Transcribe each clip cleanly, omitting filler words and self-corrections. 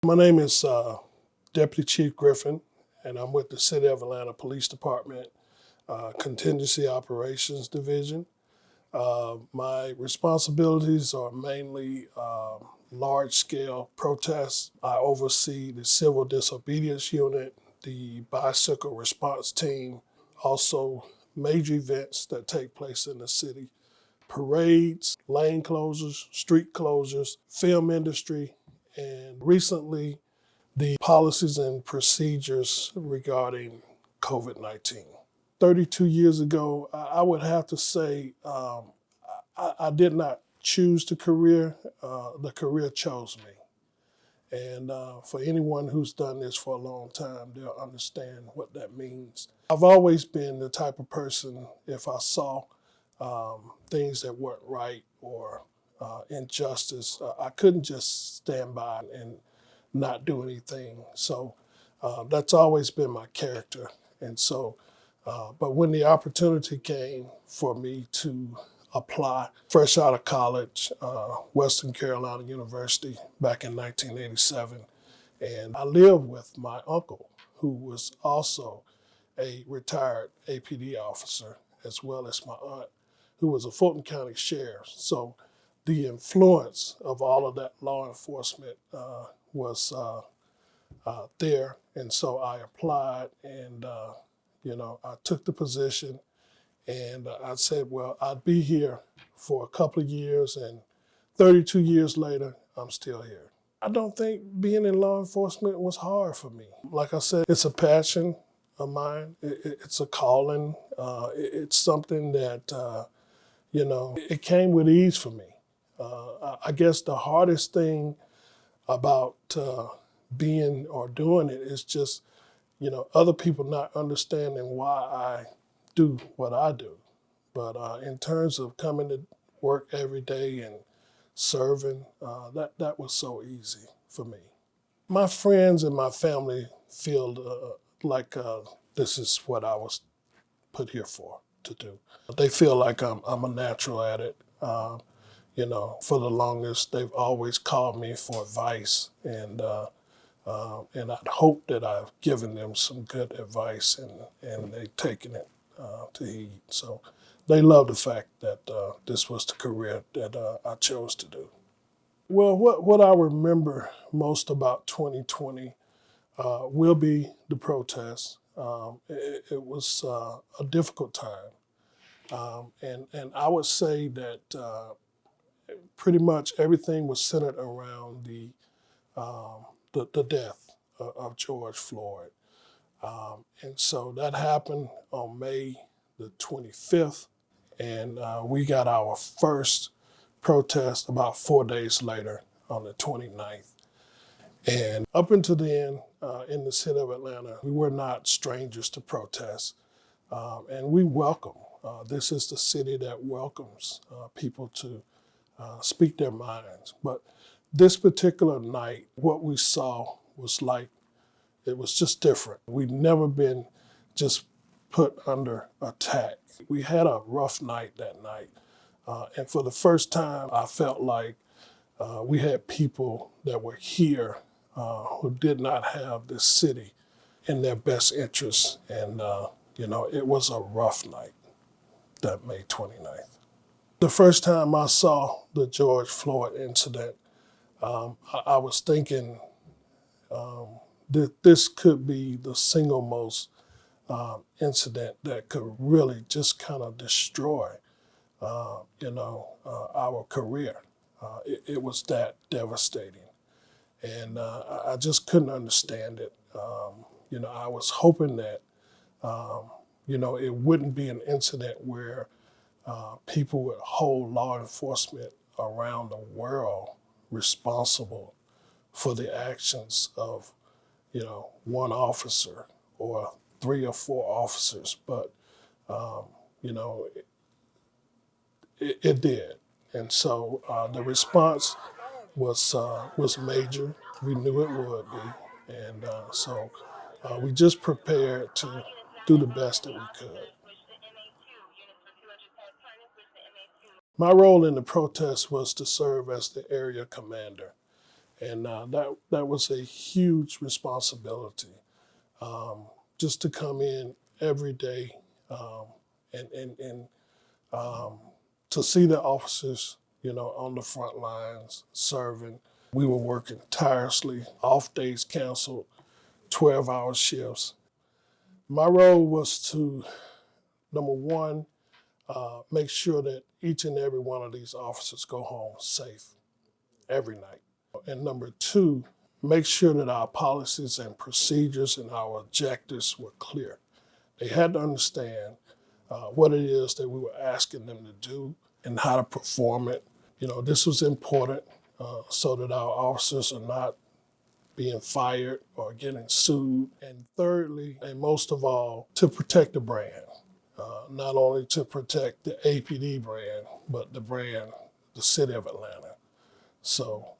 My name is Deputy Chief Griffin, and I'm with the City of Atlanta Police Department Contingency Operations Division. My responsibilities are mainly large-scale protests. I oversee the Civil Disobedience Unit, the Bicycle Response Team, also major events that take place in the city, parades, lane closures, street closures, film industry, and recently the policies and procedures regarding COVID-19. 32 years ago, I would have to say I did not choose the career chose me. And for anyone who's done this for a long time, they'll understand what that means. I've always been the type of person, if I saw things that weren't right or injustice, I couldn't just stand by and not do anything. So that's always been my character. And so, but when the opportunity came for me to apply fresh out of college, Western Carolina University back in 1987, and I lived with my uncle, who was also a retired APD officer, as well as my aunt, who was a Fulton County sheriff. So the influence of all of that law enforcement was there. And so I applied and, I took the position and I said, well, I'd be here for a couple of years, and 32 years later, I'm still here. I don't think being in law enforcement was hard for me. Like I said, it's a passion of mine. It's a calling. It's something that, it came with ease for me. I guess the hardest thing about being or doing it is just, other people not understanding why I do what I do. But in terms of coming to work every day and serving, that was so easy for me. My friends and my family feel like this is what I was put here for to do. They feel like I'm a natural at it. For the longest, they've always called me for advice, and I'd hope that I've given them some good advice, and they've taken it to heed. So they love the fact that this was the career that I chose to do. Well, what I remember most about 2020 will be the protests. It was a difficult time, and I would say that pretty much everything was centered around the death of George Floyd. And so that happened on May the 25th, and we got our first protest about 4 days later on the 29th. And up until then, in the city of Atlanta, we were not strangers to protests, and we welcome. This is the city that welcomes people to speak their minds. But this particular night, what we saw was like, it was just different. We'd never been just put under attack. We had a rough night that night. And for the first time, I felt like we had people that were here who did not have this city in their best interests. And, it was a rough night, that May 29th. The first time I saw the George Floyd incident, I was thinking that this could be the single most incident that could really just kind of destroy, our career. It was that devastating. And I just couldn't understand it. I was hoping that, it wouldn't be an incident where people would hold law enforcement around the world responsible for the actions of, one officer or 3 or 4 officers. But, you know, it did. And so the response was major. We knew it would be. And so we just prepared to do the best that we could. My role in the protest was to serve as the area commander. And that was a huge responsibility, just to come in every day, and to see the officers, on the front lines serving. We were working tirelessly, off days canceled, 12-hour shifts. My role was to, number one, make sure that each and every one of these officers go home safe every night. And number two, make sure that our policies and procedures and our objectives were clear. They had to understand what it is that we were asking them to do and how to perform it. This was important so that our officers are not being fired or getting sued. And thirdly, and most of all, to protect the brand. Not only to protect the APD brand, but the brand, the city of Atlanta. So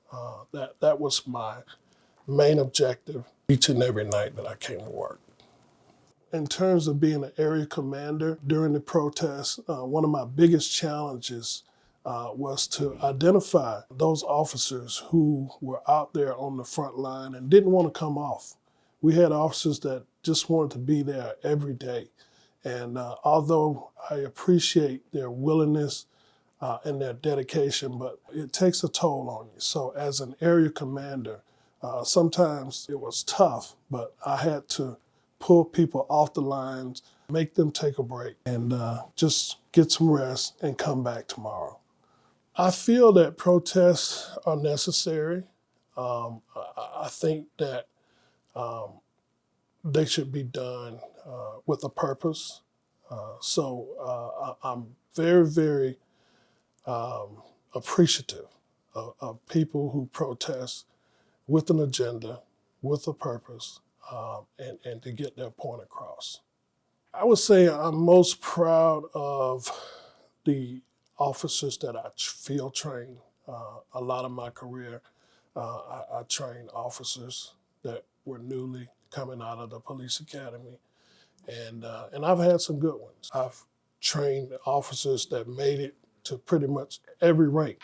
that was my main objective each and every night that I came to work. In terms of being an area commander during the protests, one of my biggest challenges was to identify those officers who were out there on the front line and didn't want to come off. We had officers that just wanted to be there every day. And although I appreciate their willingness and their dedication, but it takes a toll on you. So as an area commander, sometimes it was tough, but I had to pull people off the lines, make them take a break, and just get some rest and come back tomorrow. I feel that protests are necessary. I think that they should be done with a purpose. So I'm very, very appreciative of people who protest with an agenda, with a purpose, and to get their point across. I would say I'm most proud of the officers that I field trained. A lot of my career, I trained officers that were newly coming out of the police academy, and I've had some good ones. I've trained officers that made it to pretty much every rank,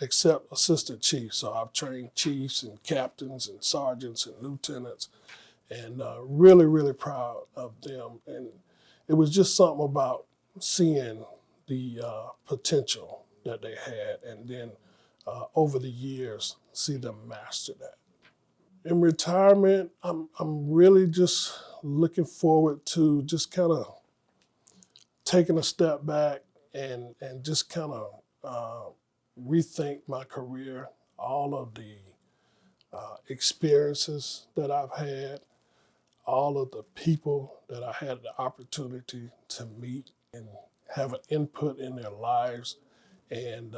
except assistant chiefs. So I've trained chiefs and captains and sergeants and lieutenants, and really, really proud of them. And it was just something about seeing the potential that they had, and then over the years, see them master that. In retirement, I'm really just looking forward to just kind of taking a step back and just kind of rethink my career, all of the experiences that I've had, all of the people that I had the opportunity to meet and have an input in their lives, and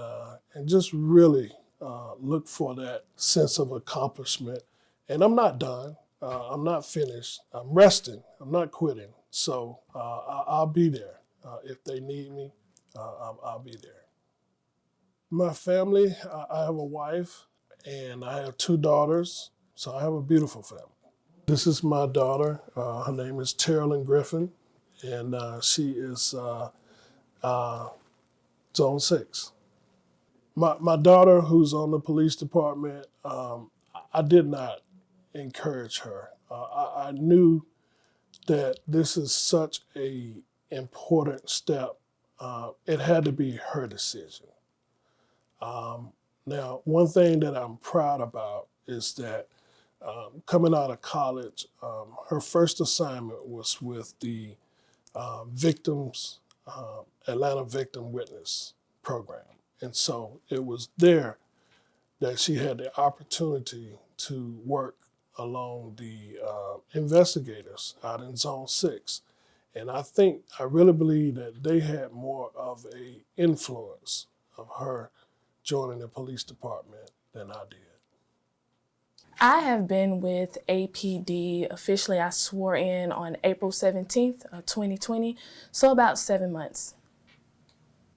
just really look for that sense of accomplishment. And I'm not done. I'm not finished. I'm resting. I'm not quitting. So I'll be there. If they need me, I'll be there. My family, I have a wife and I have 2 daughters. So I have a beautiful family. This is my daughter. Her name is Teralyn Griffin, and she is Zone 6. My daughter, who's on the police department, I did not encourage her. I knew that this is such a important step. It had to be her decision. Now, one thing that I'm proud about is that coming out of college, her first assignment was with the Atlanta Victim Witness Program. And so it was there that she had the opportunity to work along the investigators out in Zone 6. And I really believe that they had more of a influence of her joining the police department than I did. I have been with APD officially. I swore in on April 17th, 2020, so about 7 months.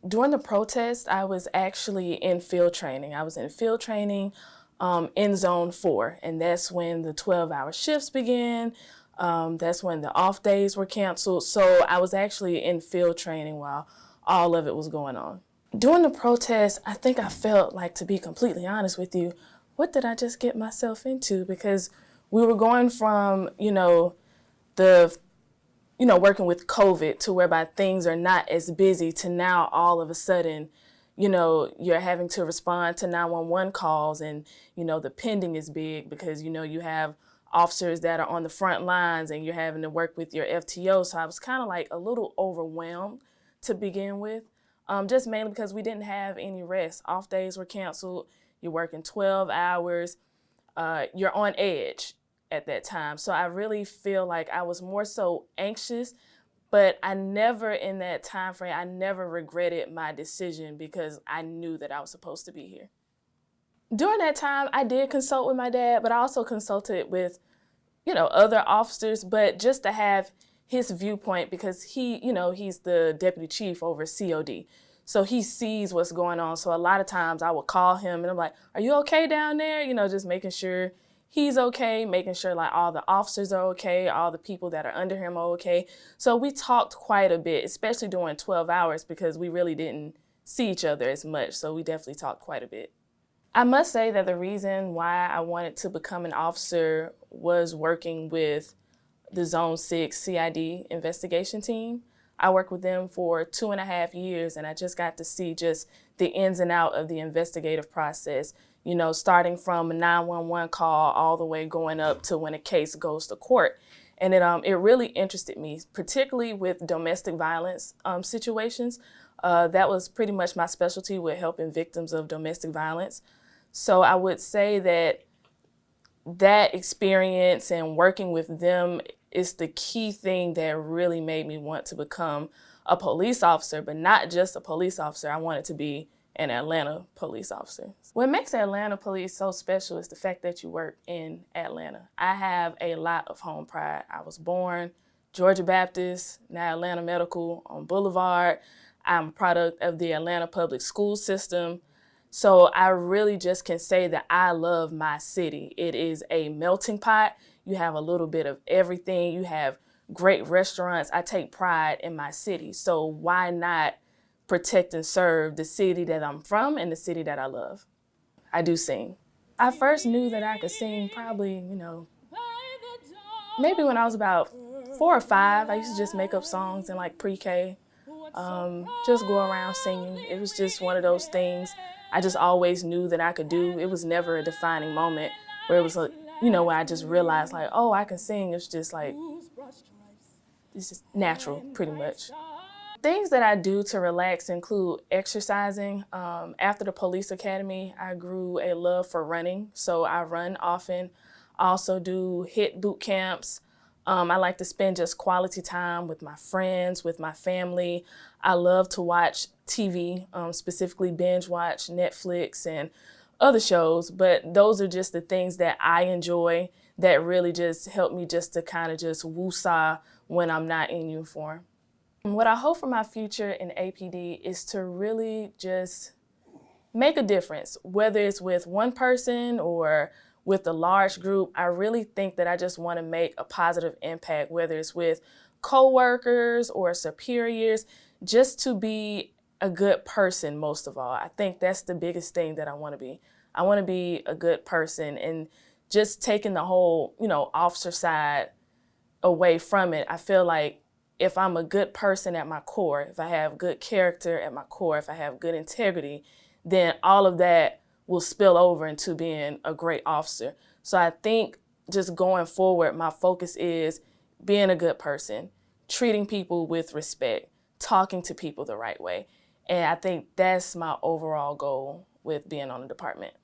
During the protest, I was actually in field training. I was in field training in Zone 4, and that's when the 12-hour shifts began. That's when the off days were canceled. So I was actually in field training while all of it was going on. During the protest, I think I felt like, to be completely honest with you, what did I just get myself into? Because we were going from, working with COVID to whereby things are not as busy to now all of a sudden, you're having to respond to 911 calls and, the pending is big because, you have officers that are on the front lines and you're having to work with your FTO. So I was kind of like a little overwhelmed to begin with, just mainly because we didn't have any rest. Off days were canceled. You're working 12 hours. You're on edge at that time. So I really feel like I was more so anxious, but I never in that time frame, I never regretted my decision because I knew that I was supposed to be here. During that time, I did consult with my dad, but I also consulted with, other officers, but just to have his viewpoint because he's the deputy chief over COD. So he sees what's going on. So a lot of times I would call him and I'm like, are you okay down there? Just making sure he's okay, making sure like all the officers are okay, all the people that are under him are okay. So we talked quite a bit, especially during 12 hours because we really didn't see each other as much. So we definitely talked quite a bit. I must say that the reason why I wanted to become an officer was working with the Zone 6 CID investigation team. I worked with them for 2.5 years and I just got to see just the ins and out of the investigative process, starting from a 911 call all the way going up to when a case goes to court. And it really interested me, particularly with domestic violence situations. That was pretty much my specialty with helping victims of domestic violence. So I would say that experience and working with them is the key thing that really made me want to become a police officer, but not just a police officer. I wanted to be an Atlanta police officer. What makes Atlanta police so special is the fact that you work in Atlanta. I have a lot of home pride. I was born Georgia Baptist, now Atlanta Medical on Boulevard. I'm a product of the Atlanta public school system. So I really just can say that I love my city. It is a melting pot. You have a little bit of everything. You have great restaurants. I take pride in my city. So why not protect and serve the city that I'm from and the city that I love? I do sing. I first knew that I could sing probably, maybe when I was about 4 or 5. I used to just make up songs in like pre-K. Just go around singing. It was just one of those things I just always knew that I could do. It was never a defining moment where it was like, where I just realized like, oh, I can sing. It's just like, it's just natural pretty much. Things that I do to relax include exercising. After the police academy, I grew a love for running. So I run often. I also do HIIT boot camps. I like to spend just quality time with my friends, with my family. I love to watch TV, specifically binge watch Netflix and other shows, but those are just the things that I enjoy that really just help me just to kind of just woosah when I'm not in uniform. What I hope for my future in APD is to really just make a difference, whether it's with one person or with a large group. I really think that I just want to make a positive impact, whether it's with coworkers or superiors, just to be a good person most of all. I think that's the biggest thing that I want to be. I want to be a good person, and just taking the whole, officer side away from it. I feel like if I'm a good person at my core, if I have good character at my core, if I have good integrity, then all of that will spill over into being a great officer. So I think just going forward, my focus is being a good person, treating people with respect, talking to people the right way. And I think that's my overall goal with being on the department.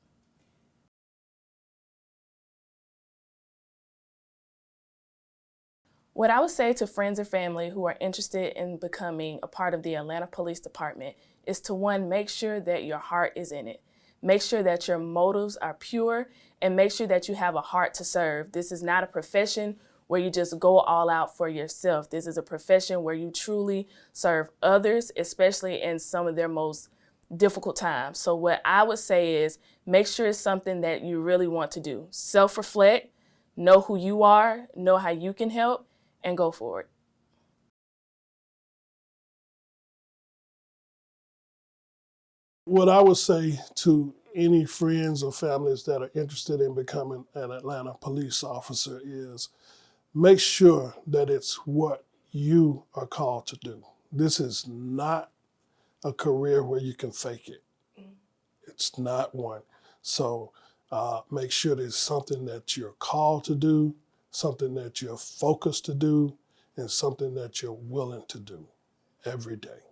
What I would say to friends and family who are interested in becoming a part of the Atlanta Police Department is to, one, make sure that your heart is in it. Make sure that your motives are pure, and make sure that you have a heart to serve. This is not a profession where you just go all out for yourself. This is a profession where you truly serve others, especially in some of their most difficult times. So what I would say is make sure it's something that you really want to do. Self-reflect, know who you are, know how you can help, and go forward. What I would say to any friends or families that are interested in becoming an Atlanta police officer is make sure that it's what you are called to do. This is not a career where you can fake it. It's not one. So make sure that it's something that you're called to do, something that you're focused to do, and something that you're willing to do every day.